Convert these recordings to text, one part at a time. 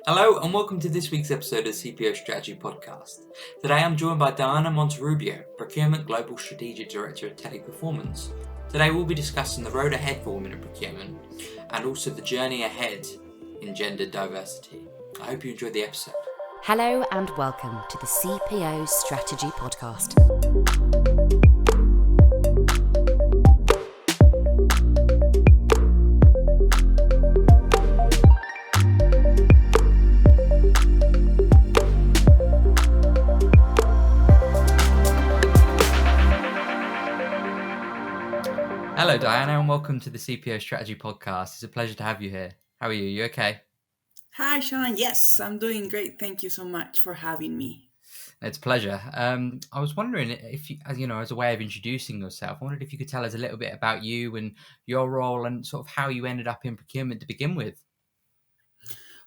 Hello and welcome to this week's episode of the CPOstrategy Podcast. Today I'm joined by Diana Monterrubio, Procurement Global Strategic Director at Teleperformance. Today we'll be discussing the road ahead for women in procurement and also the journey ahead in gender diversity. I hope you enjoyed the episode. Hello and welcome to the CPO Strategy Podcast. Hello Diana and welcome to the CPO Strategy Podcast. It's a pleasure to have you here. How are you? You okay? Hi, Sean. Yes, I'm doing great. Thank you so much for having me. It's a pleasure. I was wondering if you, as a way of introducing yourself, I wondered if you could tell us a little bit about you and your role and sort of how you ended up in procurement to begin with.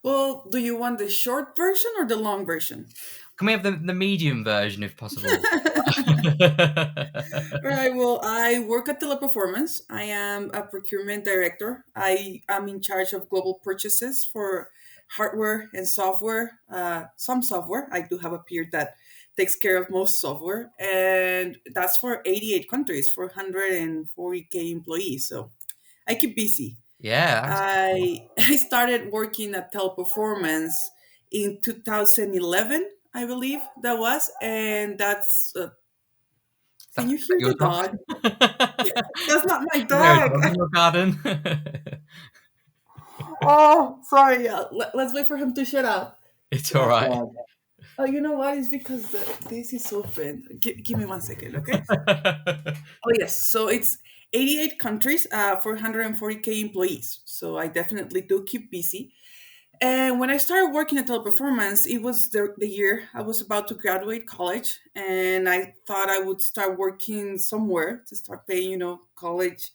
Well, do you want the short version or the long version? Can we have the medium version if possible? All right. Well, I work at Teleperformance. I am a procurement director. I am in charge of global purchases for hardware and software. Some software. I do have a peer that takes care of most software, and that's for 88 countries, for 140K employees. So I keep busy. Yeah. I started working at Teleperformance in 2011, I believe that was, and that's. Can you hear Your the dog? That's not my Is there a dog. dog in your garden? Oh, sorry. Let's wait for him to shut up. It's all right. Oh, you know what? It's because this is open. Give me 1 second, okay? Oh, yes. So it's 88 countries, 440K employees. So I definitely do keep busy. And when I started working at Teleperformance, it was the year I was about to graduate college, and I thought I would start working somewhere to start paying, college,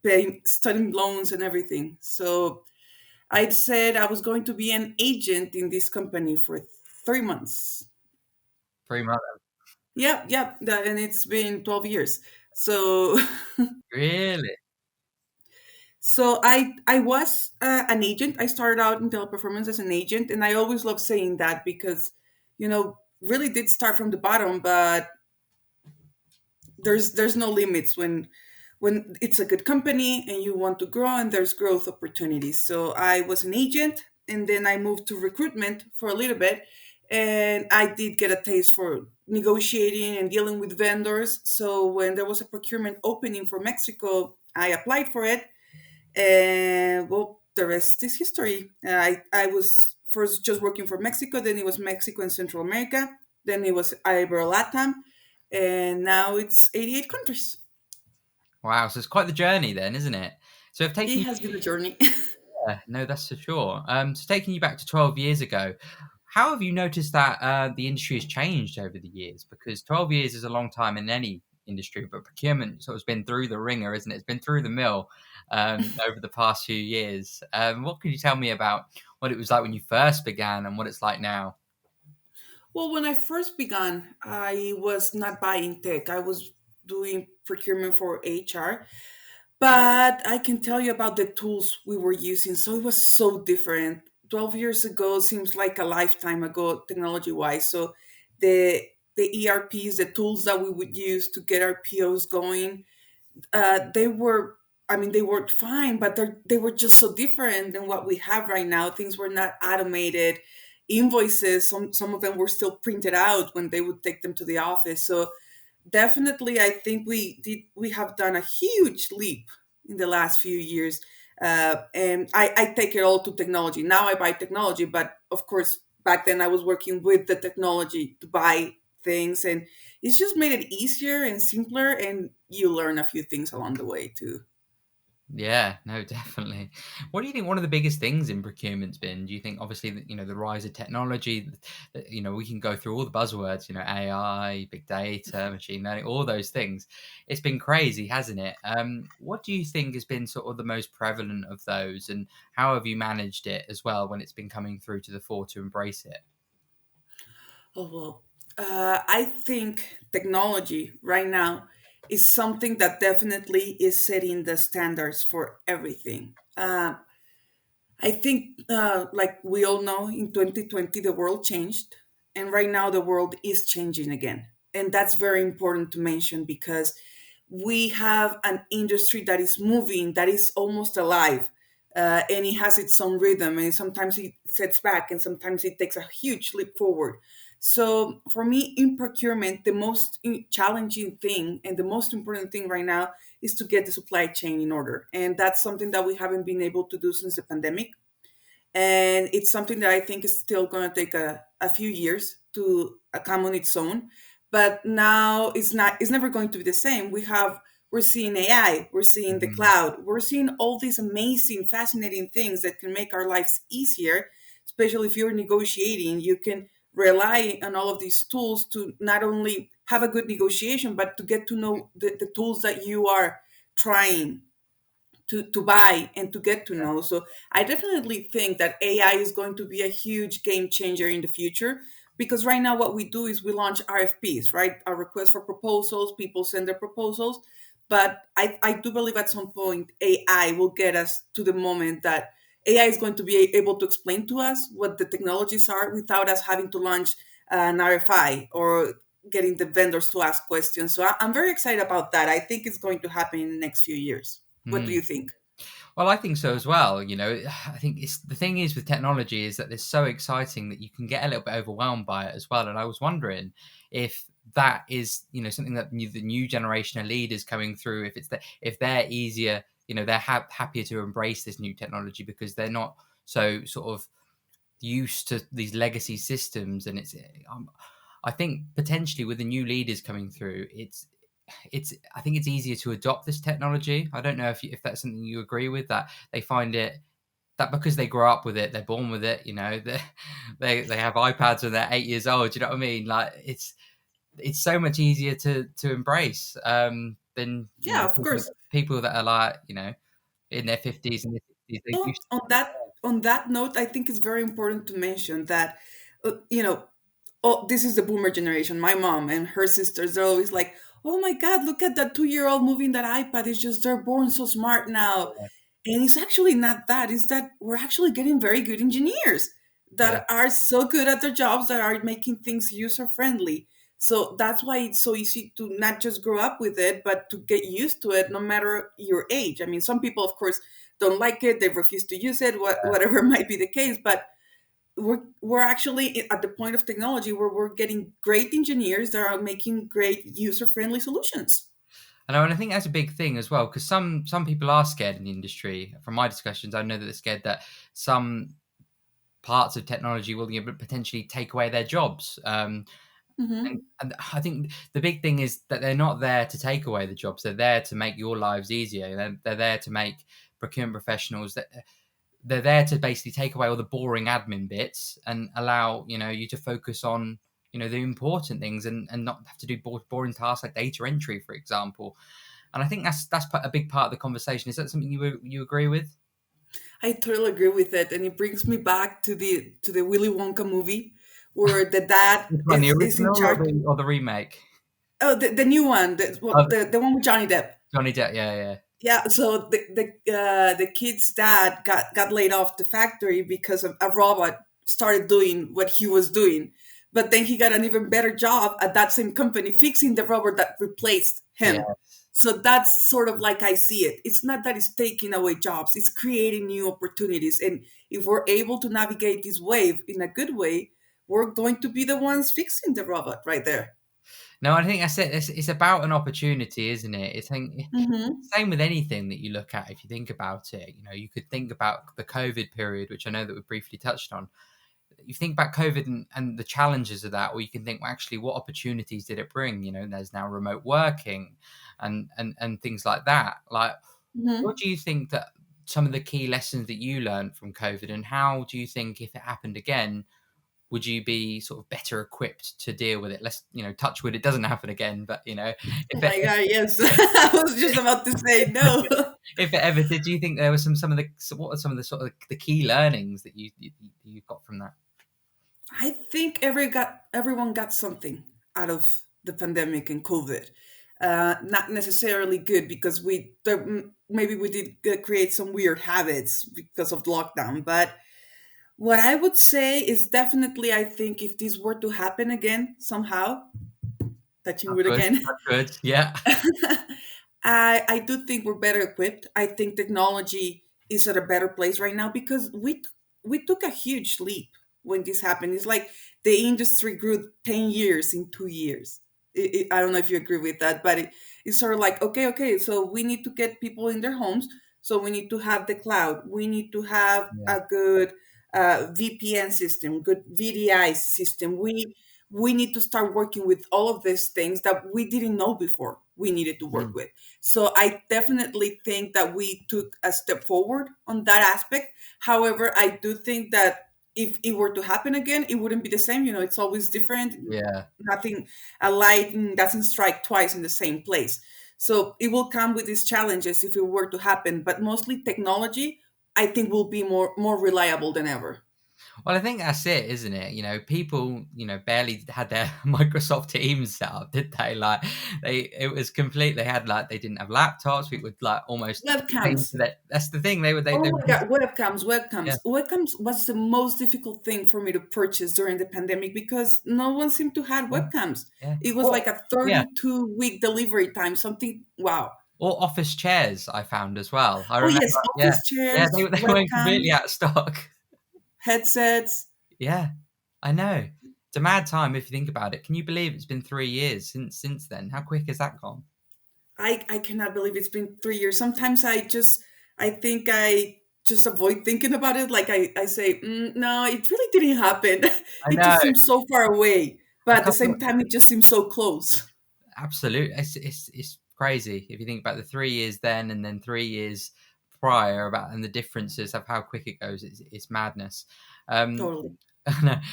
paying studying loans and everything. So I said I was going to be an agent in this company for 3 months. 3 months. Yep, and it's been 12 years. So Really? So I was an agent. I started out in Teleperformance as an agent, and I always love saying that because, really did start from the bottom, but there's no limits when it's a good company and you want to grow and there's growth opportunities. So I was an agent, and then I moved to recruitment for a little bit, and I did get a taste for negotiating and dealing with vendors. So when there was a procurement opening for Mexico, I applied for it, and well, the rest is history. I was first just working for Mexico, then it was Mexico and Central America, then it was Ibero Latam, and now it's 88 countries. Wow. So it's quite the journey then, isn't it? So I've taken It you. has been a journey. Yeah, no, that's for sure. So taking you back to 12 years ago, how have you noticed that the industry has changed over the years? Because 12 years is a long time in any industry, but procurement sort of has been through the ringer, isn't it? It's been through the mill over the past few years. What could you tell me about what it was like when you first began and what it's like now? Well, when I first began, I was not buying tech. I was doing procurement for HR. But I can tell you about the tools we were using. So it was so different. 12 years ago seems like a lifetime ago, technology wise. So the ERPs, the tools that we would use to get our POs going, they were, I mean, they worked fine, but they were just so different than what we have right now. Things were not automated. Invoices, some of them were still printed out when they would take them to the office. So definitely, I think we have done a huge leap in the last few years, and I take it all to technology. Now I buy technology, but of course back then I was working with the technology to buy things, and it's just made it easier and simpler, and you learn a few things along the way too. Yeah, no, definitely. What do you think one of the biggest things in procurement's been? Do you think obviously that, the rise of technology, we can go through all the buzzwords, AI, big data, machine learning, all those things. It's been crazy, hasn't it? What do you think has been sort of the most prevalent of those, and how have you managed it as well when it's been coming through to the fore to embrace it? Oh, well, I think technology right now is something that definitely is setting the standards for everything. I think, like we all know, in 2020, the world changed. And right now, the world is changing again. And that's very important to mention because we have an industry that is moving, that is almost alive. And it has its own rhythm. And sometimes it sets back, and sometimes it takes a huge leap forward. So, for me, in procurement, the most challenging thing and the most important thing right now is to get the supply chain in order. And that's something that we haven't been able to do since the pandemic, and it's something that I think is still going to take a few years to come on its own. But now it's never going to be the same. We're seeing AI, we're seeing the Mhm. cloud, we're seeing all these amazing, fascinating things that can make our lives easier, especially if you're negotiating. You can rely on all of these tools to not only have a good negotiation, but to get to know the tools that you are trying to buy and to get to know. So I definitely think that AI is going to be a huge game changer in the future, because right now what we do is we launch RFPs, right? Our request for proposals, people send their proposals. But I do believe at some point AI will get us to the moment that AI is going to be able to explain to us what the technologies are without us having to launch an RFI or getting the vendors to ask questions. So I'm very excited about that. I think it's going to happen in the next few years. What do Mm. you think? Well, I think so as well. I think it's the thing is with technology is that it's so exciting that you can get a little bit overwhelmed by it as well. And I was wondering if that is, something that the new generation of leaders coming through, if they're easier, they're happier to embrace this new technology because they're not so sort of used to these legacy systems. And I think potentially with the new leaders coming through, I think it's easier to adopt this technology. I don't know if that's something you agree with, that they find it that because they grow up with it, they're born with it. They have iPads when they're 8 years old. Do you know what I mean? Like it's so much easier to embrace than Yeah, of course. people that are like in their 50s and their 60s. They On, used on that on that note, I think it's very important to mention that, oh, this is the boomer generation. My mom and her sisters, they're always like, "Oh my God, look at that 2-year-old moving that iPad. It's just they're born so smart now." to. And it's actually not that. It's that we're actually getting very good engineers Yeah. that are so good at their jobs, that are making things user friendly. So that's why it's so easy to not just grow up with it, but to get used to it no matter your age. I mean, some people, of course, don't like it, they refuse to use it, whatever might be the case. But we're actually at the point of technology where we're getting great engineers that are making great user friendly solutions. And I think that's a big thing as well, because some people are scared in the industry. From my discussions, I know that they're scared that some parts of technology will potentially take away their jobs. And, Hmm. and I think the big thing is that they're not there to take away the jobs. They're there to make your lives easier. They're there to make procurement professionals that they're there to basically take away all the boring admin bits and allow you to focus on the important things and not have to do boring tasks like data entry, for example. And I think that's a big part of the conversation. Is that something you agree with? I totally agree with it, and it brings me back to the Willy Wonka movie, where the dad Which one, the is in original or charge. the remake? Oh, the new one, Oh, the one with Johnny Depp. Johnny Depp. Yeah, yeah, Yeah, so the kid's dad got laid off the factory because of a robot started doing what he was doing, but then he got an even better job at that same company fixing the robot that replaced yeah. him. So that's sort of like I see it. It's not that it's taking away jobs; it's creating new opportunities. And if we're able to navigate this wave in a good way, we're going to be the ones fixing the robot right there. No, I think that's it. It's about an opportunity, isn't it? Hmm. Same with anything that you look at. If you think about it, you could think about the COVID period, which I know that we briefly touched on. You think about COVID and the challenges of that, or you can think, well, actually, what opportunities did it bring? There's now remote working and things like that. Like, what Hmm. do you think that some of the key lessons that you learned from COVID, and how do you think if it happened again, would you be sort of better equipped to deal with it? Let's, touch wood, it doesn't happen again, but Oh if it my God, yes. I was just about to say no. if it ever did, do you think there was some of the what are some of the sort of the key learnings that you got from that? I think everyone got something out of the pandemic and COVID. not necessarily good because maybe we did create some weird habits because of lockdown. But what I would say is definitely, I think if this were to happen again somehow, touching That's wood good. again, That's good. Yeah. I do think we're better equipped. I think technology is at a better place right now because we took a huge leap when this happened. It's like the industry grew 10 years in 2 years. I don't know if you agree with that, but it's sort of like okay, so we need to get people in their homes. So we need to have the cloud. We need to have Yeah. a good VPN system, good VDI system. We need to start working with all of these things that we didn't know before we needed to work Mm. with. So I definitely think that we took a step forward on that aspect. However, I do think that if it were to happen again, it wouldn't be the same. It's always different. Yeah. Nothing, a lightning doesn't strike twice in the same place. So it will come with these challenges if it were to happen. But mostly technology, I think, will be more reliable than ever. Well, I think that's it, isn't it? People, barely had their Microsoft Teams set up, did they? Like, it was complete. They had they didn't have laptops. People would almost pay Webcams. for that. That's the thing. They Oh my were, God, webcams, yeah, webcams. Webcams was the most difficult thing for me to purchase during the pandemic because no one seemed to have yeah, webcams. yeah. It was Or like a yeah, 32-week delivery time, something. Wow. or office chairs. I found as well. I Oh remember. yes, Yeah, office yeah. chairs, They went completely webcams, out of stock. headsets. Yeah, I know. It's a mad time if you think about it. Can you believe it's been 3 years since then? How quick has that gone? I cannot believe it's been 3 years. Sometimes I think I just avoid thinking about it. Like I say, no, it really didn't happen. I It know. just seems so far away, A but at the couple. same time, it just seems so close. Absolutely, it's crazy if you think about the 3 years then and then 3 years prior and the differences of how quick it goes. It's madness. Um, Totally.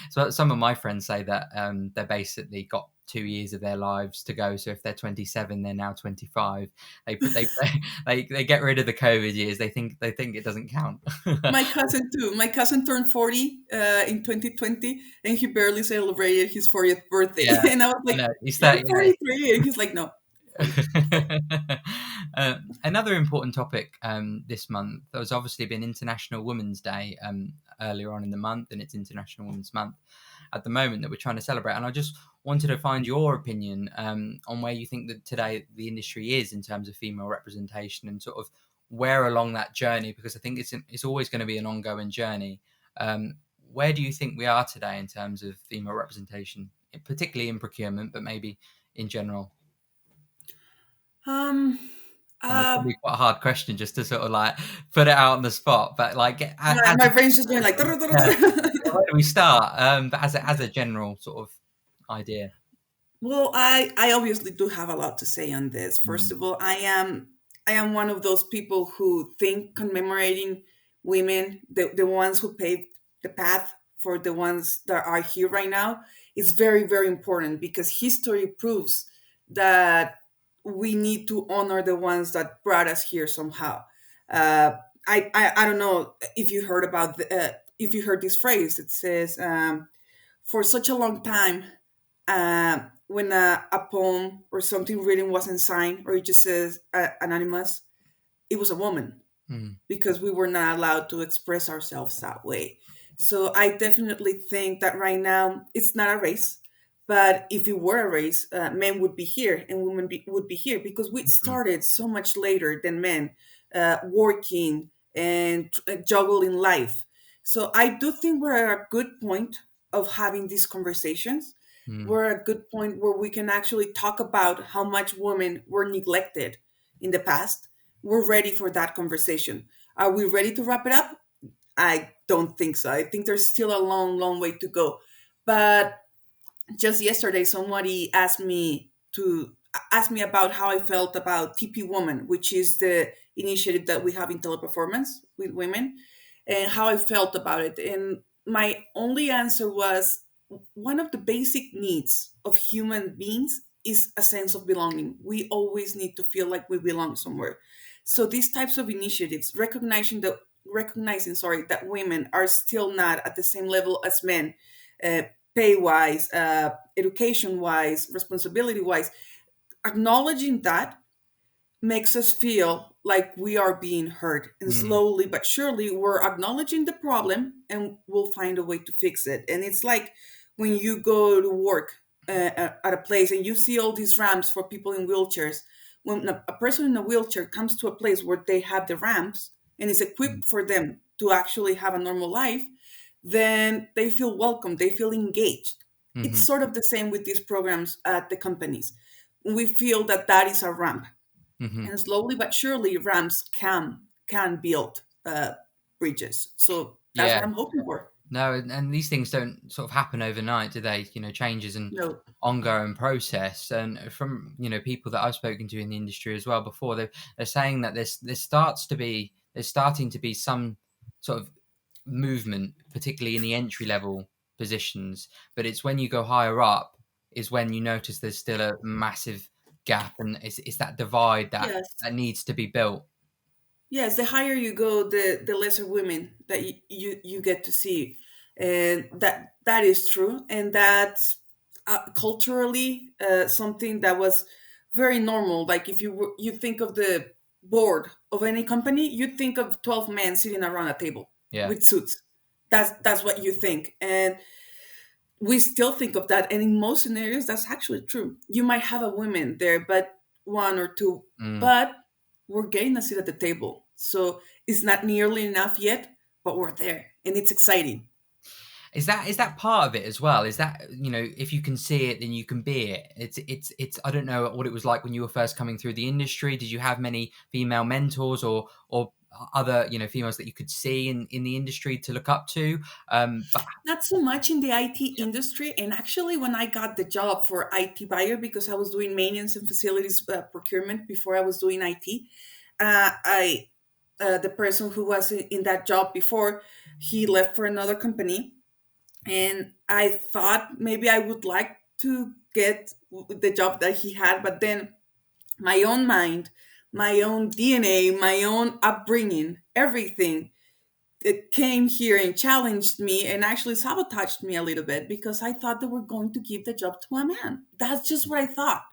so some of my friends say that they basically got 2 years of their lives to go. So if they're 27, they're now 25. They get rid of the COVID years. They think it doesn't count. My cousin too. My cousin turned 40 in 2020, and he barely celebrated his 40th birthday. Yeah, And I was I like, know. He's "You're 38. 43," and he's like, "No, 40." Another important topic this month, there's obviously been International Women's Day earlier on in the month, and it's International Women's Month at the moment that we're trying to celebrate. And I just wanted to find your opinion on where you think that today the industry is in terms of female representation and sort of where along that journey, because I think it's always going to be an ongoing journey. Where do you think we are today in terms of female representation, particularly in procurement, but maybe in general? Um, And it's uh, probably quite a hard question just to sort of put it out on the spot, but my brain's just going like, yeah, where do we start? But as a general sort of idea. well, I obviously do have a lot to say on this. First Mm, of all, I am one of those people who think commemorating women, the ones who paved the path for the ones that are here right now, is very very important because history proves that we need to honor the ones that brought us here somehow. Uh, I don't know if you heard about if you heard this phrase. It says, for such a long time, when a poem or something written wasn't signed or it just says anonymous, it was a woman mm, because we were not allowed to express ourselves that way. So I definitely think that right now it's not a race, but if it were a race, men would be here and would be here because we mhm, started so much later than men, working and juggling life. So I do think we're at a good point of having these conversations. mm, We're at a good point where we can actually talk about how much women were neglected in the past. We're ready for that conversation. Are we ready to wrap it up? I don't think so. I think there's still a long, long way to go. But just yesterday, somebody asked me about how I felt about TP Woman, which is the initiative that we have in Teleperformance with women, and how I felt about it. And my only answer was one of the basic needs of human beings is a sense of belonging. We always need to feel like we belong somewhere. So these types of initiatives, recognizing, sorry, that women are still not at the same level as men, uh, pay wise, education wise, responsibility wise, acknowledging that makes us feel like we are being heard. And Mm, slowly but surely, we're acknowledging the problem and we'll find a way to fix it. And it's like when you go to work at a place and you see all these ramps for people in wheelchairs. When a person in a wheelchair comes to a place where they have the ramps and is mm, equipped for them to actually have a normal life, then they feel welcome, they feel engaged. It's mhm, sort of the same with these programs at the companies. We feel that that is a ramp, mhm. and slowly but surely ramps can build bridges. So that's Yeah. what I'm hoping for. No, and these things don't sort of happen overnight, do they? Changes and No. ongoing process. And from people that I've spoken to in the industry as well before, they're saying that there's starting to be some sort of movement, particularly in the entry level positions. But it's when you go higher up is when you notice there's still a massive gap, and it's that divide Yes. that needs to be built. Yes, the higher you go, the lesser women that you get to see, and that is true, and that's culturally something that was very normal. Like if you think of the board of any company, you think of 12 men sitting around a table Yeah. with suits. That's what you think, and we still think of that. And in most scenarios, that's actually true. You might have a woman there, but one or two, Mm. but we're getting a seat at the table. So it's not nearly enough yet, but we're there and it's exciting. Is that part of it as well? Is that, if you can see it, then you can be it. It's I don't know what it was like when you were first coming through the industry. Did you have many female mentors or other, females that you could see in the industry to look up to? But Not so much in the IT yeah, industry. And actually, when I got the job for IT buyer, because I was doing maintenance and facilities procurement before I was doing IT, I the person who was in that job before, he left for another company, and I thought maybe I would like to get the job that he had, but then my own mind, my own DNA, my own upbringing, everything, it came here and challenged me and actually sabotaged me a little bit because I thought they were going to give the job to a man. That's just what I thought.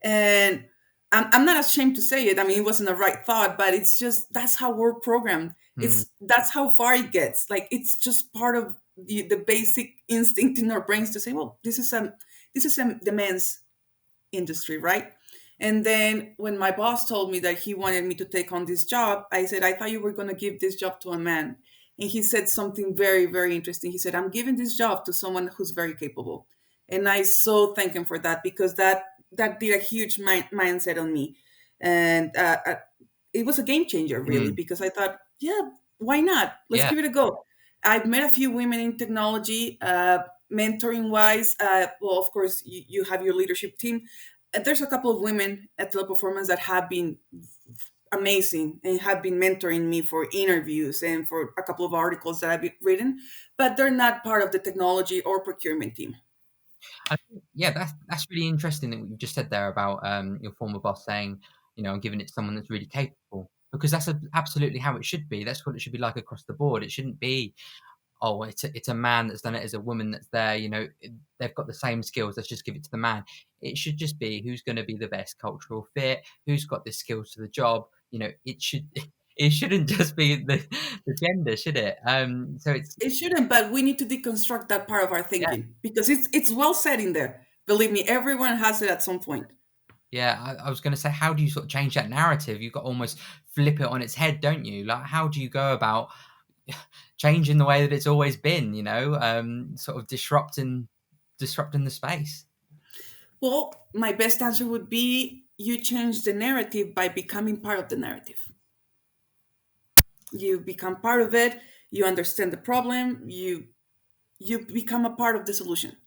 And I'm not ashamed to say it. I mean, it wasn't a right thought, but it's just that's how we're programmed. mm, That's how far it gets. Like it's just part of the basic instinct in our brains to say, well, this is the man's industry, right? And then when my boss told me that he wanted me to take on this job, I said, I thought you were going to give this job to a man. And he said something very, very interesting. He said, I'm giving this job to someone who's very capable. And I so thank him for that because that did a huge mindset on me. And it was a game changer, really, mm, because I thought, yeah, why not? Let's yeah. give it a go. I've met a few women in technology, mentoring wise. Well, of course, you have your leadership team. And there's a couple of women at Teleperformance that have been amazing and have been mentoring me for interviews and for a couple of articles that I've written, but they're not part of the technology or procurement team. Yeah, that's really interesting that what you just said there about your former boss saying, I'm giving it to someone that's really capable, because that's absolutely how it should be. That's what it should be like across the board. It shouldn't be, oh, it's a man that's done it, as a woman that's there. They've got the same skills. Let's just give it to the man. It should just be who's going to be the best cultural fit, who's got the skills to the job. It should. It shouldn't just be the gender, should it? So it's It shouldn't, but we need to deconstruct that part of our yeah. thinking because it's well said in there. Believe me, everyone has it at some point. Yeah, I was going to say, how do you sort of change that narrative? You've got to almost flip it on its head, don't you? Like, how do you go about changing the way that it's always been? Sort of disrupting the space. Well, my best answer would be you change the narrative by becoming part of the narrative. You become part of it, you understand the problem, you become a part of the solution.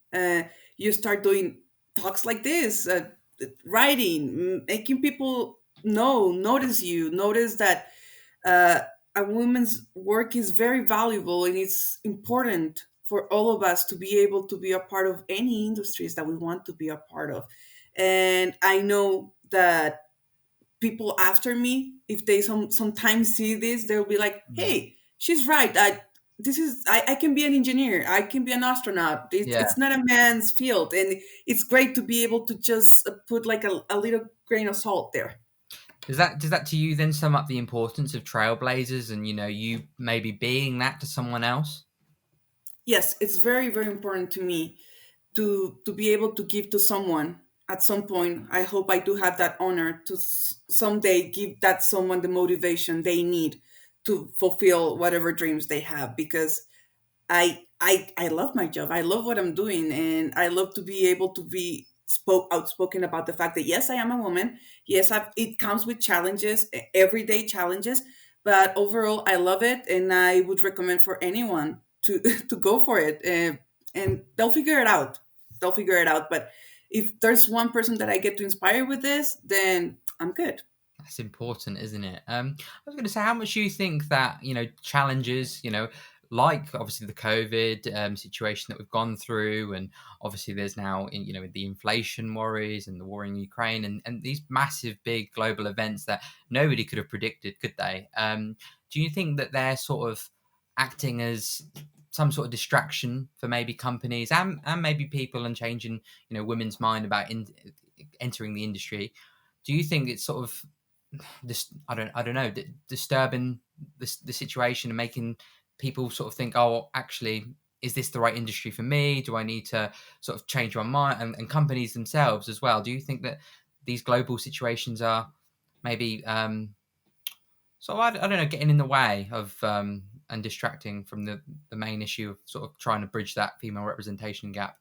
You start doing talks like this, writing, making people notice you, notice that uh, a woman's work is very valuable and it's important for all of us to be able to be a part of any industries that we want to be a part of. And I know that people after me, if they sometimes see this, they'll be like, Mm. hey, she's right. I can be an engineer, I can be an astronaut. Yeah. It's not a man's field, and it's great to be able to just put like a little grain of salt there. Does that to you then sum up the importance of trailblazers and you maybe being that to someone else? Yes, it's very, very important to me to be able to give to someone at some point. I hope I do have that honor to someday give that someone the motivation they need to fulfill whatever dreams they have, because I love my job. I love what I'm doing, and I love to be able to be outspoken about the fact that yes, I am a woman. Yes, it comes with challenges, everyday challenges, but overall, I love it, and I would recommend for anyone to to go for it, and they'll figure it out. They'll figure it out. But if there's one person that I get to inspire with this, then I'm good. That's important, isn't it? I was going to say, how much do you think that challenges, like obviously the COVID situation that we've gone through, and obviously there's now, the inflation worries and the war in Ukraine, and these massive, big global events that nobody could have predicted, could they? Do you think that they're sort of acting as some sort of distraction for maybe companies and maybe people, and changing, women's mind about entering the industry? Do you think it's sort of this, I don't know, disturbing the situation and making people sort of think, oh, actually, is this the right industry for me? Do I need to sort of change my mind? And companies themselves as well. Do you think that these global situations are maybe so I don't know, getting in the way of and distracting from the main issue of sort of trying to bridge that female representation gap?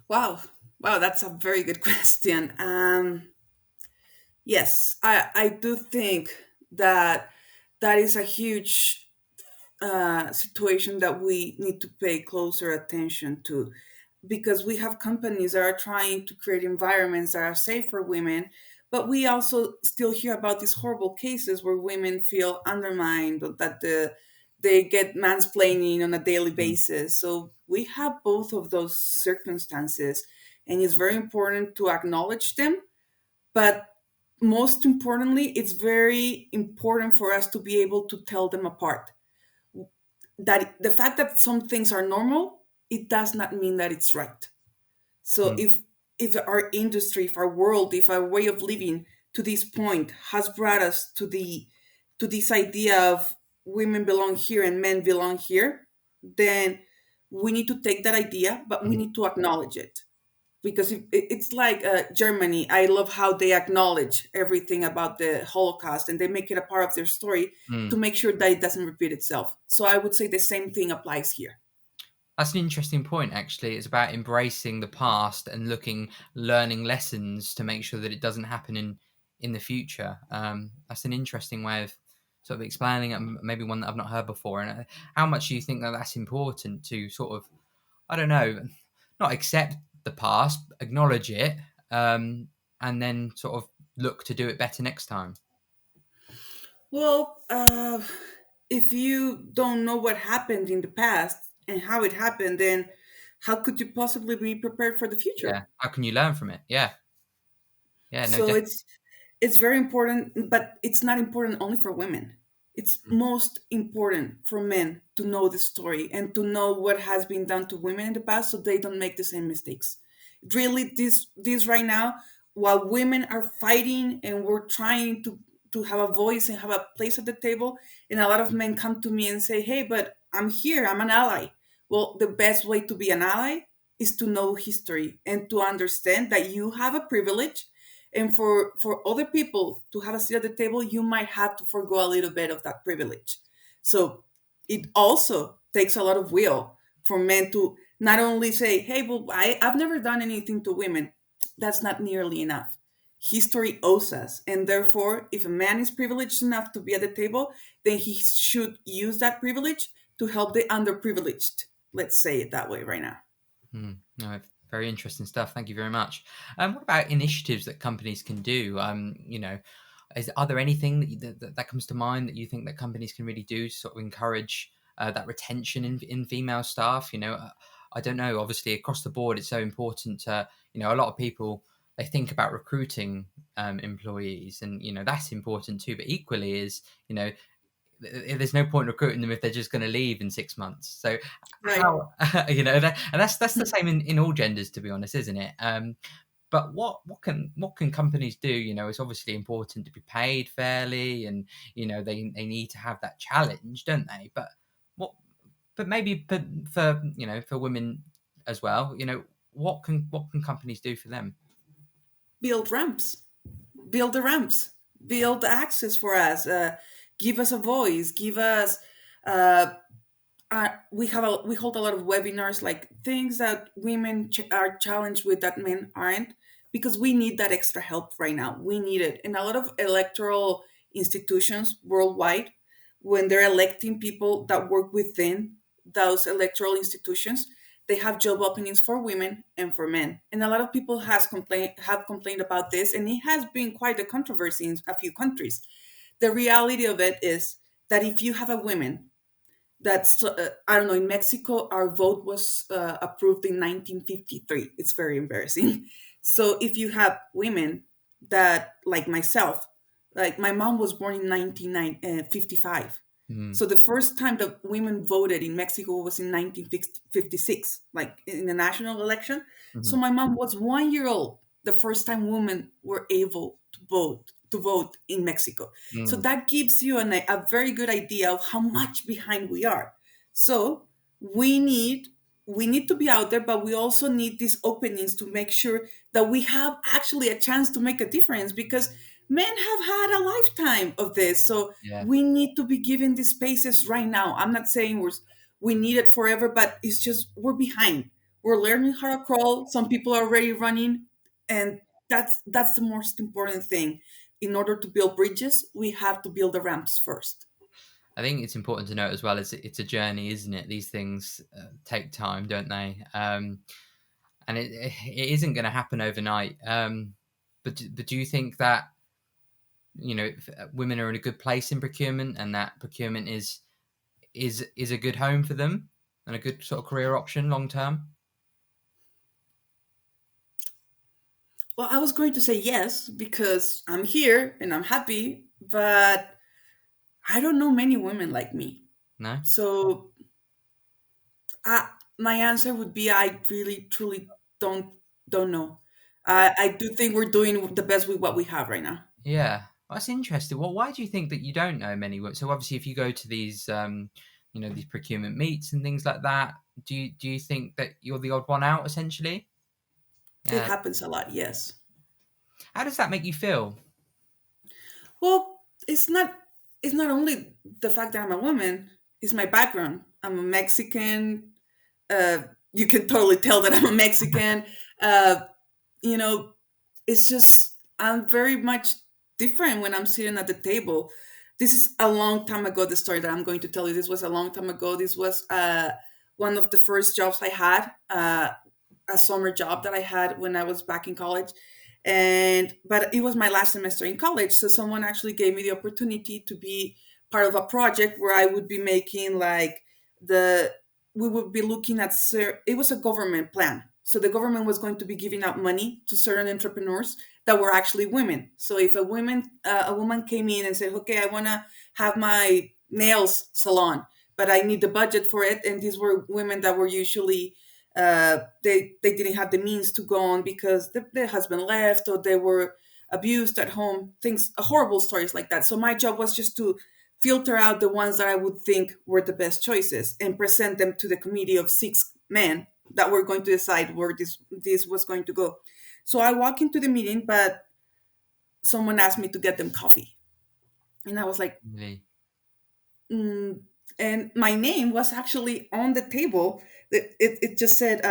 Wow, wow, that's a very good question. Yes, I do think that that is a huge situation that we need to pay closer attention to, because we have companies that are trying to create environments that are safe for women, but we also still hear about these horrible cases where women feel undermined, or that they get mansplaining on a daily Mm, basis. So we have both of those circumstances, and it's very important to acknowledge them. But most importantly, it's very important for us to be able to tell them apart. That the fact that some things are normal, it does not mean that it's right. So mm, if our industry, if our world, if our way of living to this point has brought us to this idea of women belong here and men belong here, then we need to take that idea, but we mm, need to acknowledge it, because it's like Germany. I love how they acknowledge everything about the Holocaust, and they make it a part of their story to mm. make sure that it doesn't repeat itself. So I would say the same thing applies here. That's an interesting point, actually. It's about embracing the past and learning lessons to make sure that it doesn't happen in the future. That's an interesting way of sort of explaining it, maybe one that I've not heard before. And how much do you think that that's important to sort of, I don't know, not accept the past, acknowledge it, and then sort of look to do it better next time? Well, if you don't know what happened in the past and how it happened, then how could you possibly be prepared for the Yeah. future? How can you learn from it? Yeah. Yeah. No, So definitely. it's very important, but it's not important only for women. It's most important for men to know the story and to know what has been done to women in the past, so they don't make the same mistakes. Really, this right now, while women are fighting and we're trying to have a voice and have a place at the table, and a lot of men come to me and say, "Hey, but I'm here. I'm an ally." Well, the best way to be an ally is to know history and to understand that you have a privilege, and for other people to have a seat at the table, you might have to forego a little bit of that privilege. So it also takes a lot of will for men to not only say, hey, well, I've never done anything to women. That's not nearly enough. History owes us, and therefore if a man is privileged enough to be at the table, then he should use that privilege to help the underprivileged. Let's say it that way right now. No, very interesting stuff. Thank you very much. What about initiatives that companies can do? Are there anything that comes to mind that you think that companies can really do to sort of encourage that retention in female staff? I don't know. Obviously, across the board, it's so important to, a lot of people, they think about recruiting employees, and that's important too. But equally is, you know there's no point recruiting them if they're just going to leave in 6 months. So Right. how and that's the same in all genders, to be honest, isn't it? But what can companies do? It's obviously important to be paid fairly, and they need to have that challenge, don't they? What but maybe for women as well, what can companies do for them? Build ramps, build the ramps, build the access for us, give us a voice, give us uh, we hold a lot of webinars, like things that women are challenged with that men aren't, because we need that extra help right now. We need it. And a lot of electoral institutions worldwide, when they're electing people that work within those electoral institutions, they have job openings for women and for men. And a lot of people have complained about this, and it has been quite a controversy in a few countries. The reality of it is that if you have a woman that's I don't know, in Mexico our vote was approved in 1953. It's very embarrassing. So if you have women that, like myself, like my mom was born in 1955, Mm, so the first time that women voted in Mexico was in 1956, like in the national election. So mhm, my mom was 1 year old the first time women were able to vote in Mexico. So mm. that gives you a very good idea of how much behind we are. So we need we need to be out there, but we also need these openings to make sure that we have actually a chance to make a difference, because men have had a lifetime of this. So Yeah. we need to be given these spaces right now. I'm not saying we need it forever, but it's just we're behind. We're learning how to crawl. Some people are already running, and that's the most important thing. In order to build bridges, we have to build the ramps first. I think it's important to note as well, is it's a journey, isn't it? These things take time, don't they? And it isn't going to happen overnight. But do you think that women are in a good place in procurement, and that procurement is a good home for them and a good sort of career option long term? Well, I was going to say yes because I'm here and I'm happy, but I don't know many women like me. No. So my answer would be I really truly don't know. I do think we're doing the best with what we have right now. Yeah, that's interesting. Well, why do you think that you don't know many? So obviously, if you go to these, these procurement meets and things like that, do you think that you're the odd one out essentially? It Yeah. happens a lot, yes. How does that make you feel? Well, it's not only the fact that I'm a woman, it's my background. I'm a Mexican. You can totally tell that I'm a Mexican. Uh, you know, it's just I'm very much different when I'm sitting at the table. This is a long time ago. The story that I'm going to tell you. This was a long time ago. This was one of the first jobs I had. A summer job that I had when I was back in college. And but it was my last semester in college, so someone actually gave me the opportunity to be part of a project where I would be making like the we would be looking at it was a government plan. So the government was going to be giving out money to certain entrepreneurs that were actually women. So if a woman came in and said, "Okay, I want to have my nails salon, but I need the budget for it," and these were women that were usually they didn't have the means to go on because their husband left or they were abused at home, things horrible stories like that. So my job was just to filter out the ones that I would think were the best choices and present them to the committee of 6 men that were going to decide where this was going to go. So I walk into the meeting, but someone asked me to get them coffee, and I was like, Really? mm, and my name was actually on the table. It just said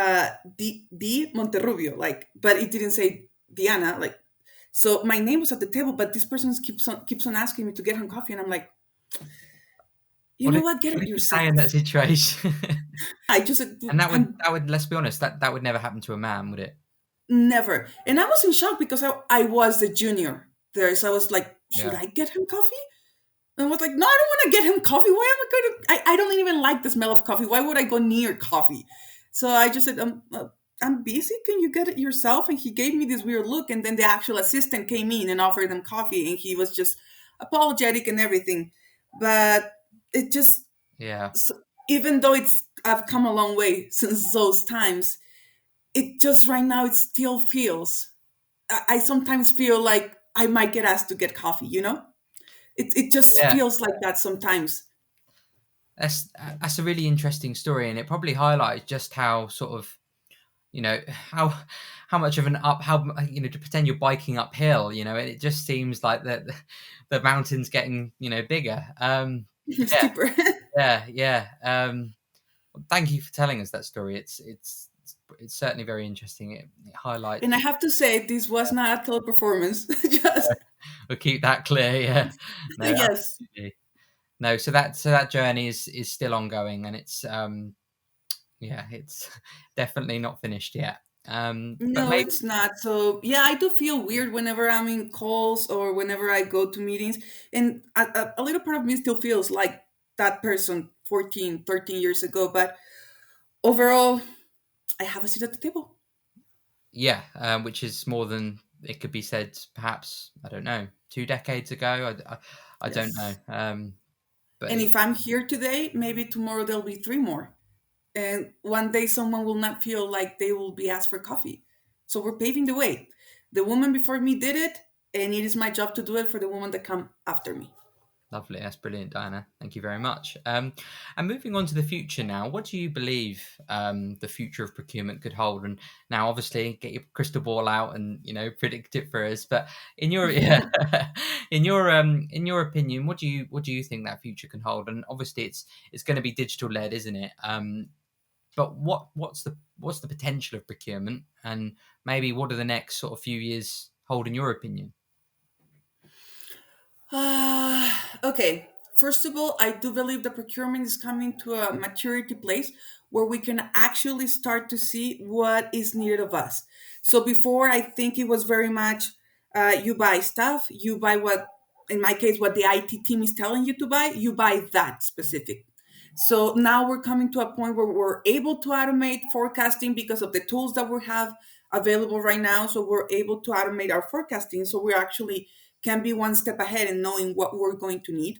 D Monterrubio, like, but it didn't say Diana, like. So my name was at the table, but this person keeps on asking me to get him coffee, and I'm like, you What know did what, get what it did you say in that yourself. situation? I just And that would I'm that would let's be honest, that would never happen to a man, would it? never, and I was in shock because I was the junior there, so I was like, should Yeah. I get him coffee? And I was like, no, I don't want to get him coffee. Why am I going to? I don't even like the smell of coffee. Why would I go near coffee? So I just said, I'm busy. Can you get it yourself? And he gave me this weird look. And then the actual assistant came in and offered them coffee. And he was just apologetic and everything. But It just, Yeah. so, even though I've come a long way since those times, it just right now it still feels. I sometimes feel like I might get asked to get coffee. It just Yeah. feels like that sometimes. That's a really interesting story, and it probably highlights just how sort of, how much of an up how to pretend you're biking uphill, and it just seems like the mountain's getting bigger. Yeah, Steeper. yeah. Thank you for telling us that story. It's certainly very interesting. It highlights. And I have to say, this was not a teleperformance. Just We'll keep that clear. Yeah, no, yes. absolutely. No, so that journey is still ongoing, and it's it's definitely not finished yet. But No, maybe, it's not. So yeah, I do feel weird whenever I'm in calls or whenever I go to meetings, and a little part of me still feels like that person 14, 13 years ago. But overall, I have a seat at the table. yeah, which is more than it could be said. Perhaps, I don't know, 2 decades ago. I don't know. Yes. But And if I'm here today, maybe tomorrow there'll be three more. And one day someone will not feel like they will be asked for coffee. So we're paving the way. The woman before me did it, and it is my job to do it for the woman that come after me. lovely. That's brilliant, Diana. Thank you very much. And moving on to the future now, what do you believe the future of procurement could hold? And now, obviously, get your crystal ball out and predict it for us. But in your in your opinion, what do you think that future can hold? And obviously, it's going to be digital led, isn't it? But what's the potential of procurement, and maybe what do the next sort of few years hold in your opinion? Okay. First of all, I do believe the procurement is coming to a maturity place where we can actually start to see what is needed of us. So before, I think it was very much you buy stuff, you buy what, in my case, what the IT team is telling you to buy, you buy that specific. So now we're coming to a point where we're able to automate forecasting because of the tools that we have available right now. So we're able to automate our forecasting. So we actually can be one step ahead in knowing what we're going to need.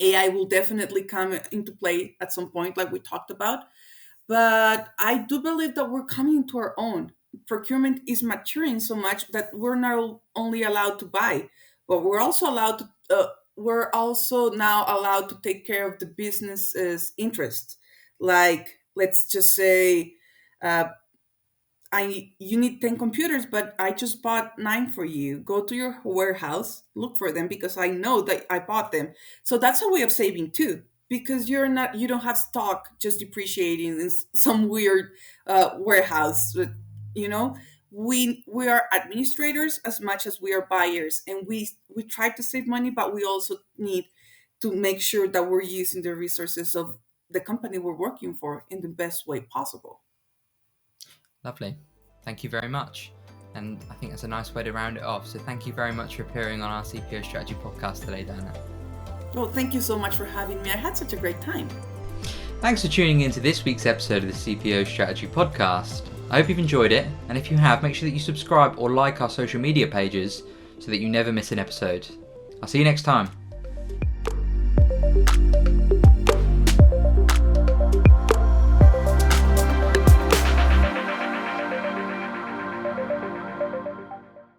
AI will definitely come into play at some point, like we talked about. But I do believe that we're coming into our own. Procurement is maturing so much that we're not only allowed to buy, but we're also now allowed to take care of the business's interests. Like, let's just say, uh, you need 10 computers, but I just bought 9 for you. Go to your warehouse, look for them because I know that I bought them. So that's a way of saving too, because you don't have stock just depreciating in some weird warehouse. But, you know, we are administrators as much as we are buyers, and we try to save money, but we also need to make sure that we're using the resources of the company we're working for in the best way possible. Lovely. Thank you very much. And I think that's a nice way to round it off. So thank you very much for appearing on our CPO Strategy Podcast today, Dana. Well, thank you so much for having me. I had such a great time. Thanks for tuning in to this week's episode of the CPO Strategy Podcast. I hope you've enjoyed it. And if you have, make sure that you subscribe or like our social media pages so that you never miss an episode. I'll see you next time.